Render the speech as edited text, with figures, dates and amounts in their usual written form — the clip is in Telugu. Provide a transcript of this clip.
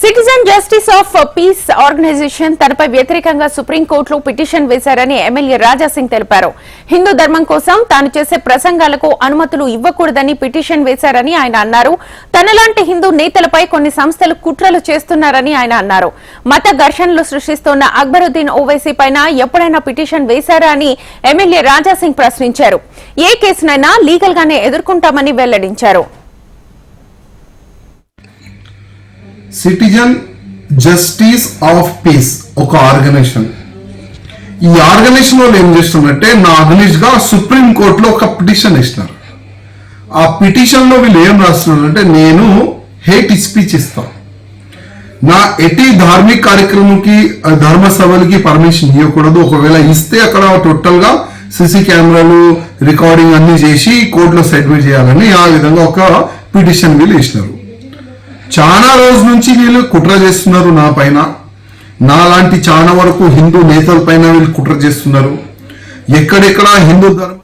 Citizen justice of peace organisation తనపై వ్యతిరేకంగా సుప్రీంకోర్టులో పిటిషన్ వేశారని ఎమ్మెల్యే రాజాసింగ్ తెలిపారు. హిందూ ధర్మం కోసం తాను చేసే ప్రసంగాలకు అనుమతులు ఇవ్వకూడదని పిటిషన్ వేశారని ఆయన అన్నారు. తనలాంటి హిందూ నేతలపై కొన్ని సంస్థలు కుట్రలు చేస్తున్నారని ఆయన అన్నారు. మత ఘర్షణలు సృష్టిస్తున్న అక్బరుద్దీన్ ఓవైసీ పైన ఎప్పుడైనా పిటిషన్ వేశారా అని ఎమ్మెల్యే రాజాసింగ్ ప్రశ్నించారు. ఏ కేసునైనా లీగల్ గానే ఎదుర్కొంటామని వెల్లడించారు. సిటిజన్ జస్టిస్ ఆఫ్ పీస్ ఒక ఆర్గనైజేషన్. ఈ ఆర్గనైజేషన్ వాళ్ళు ఏం చేస్తున్నట్టే నా అగ్నిస్ట్ గా సుప్రీం కోర్టులో ఒక పిటిషన్ ఇస్తున్నారు. ఆ పిటిషన్ లో వీళ్ళు ఏం రాస్తున్నారంటే నేను హేట్ స్పీచ్ ఇస్తాను, నా ఎటీ ధార్మిక కార్యక్రమంకి ధర్మ సభలకి పర్మిషన్ ఇవ్వకూడదు, ఒకవేళ ఇస్తే అక్కడ టోటల్ గా సిసి కెమెరాలు రికార్డింగ్ అన్ని చేసి కోర్టులో సబ్మిట్ చేయాలని ఆ విధంగా ఒక పిటిషన్ వీళ్ళు ఇచ్చినారు. చాలా రోజు నుంచి వీళ్ళు కుట్ర చేస్తున్నారు నా పైన, నా లాంటి చాలా వరకు హిందూ నేతల పైన వీళ్ళు కుట్ర చేస్తున్నారు. ఎక్కడెక్కడ హిందూ ధర్మం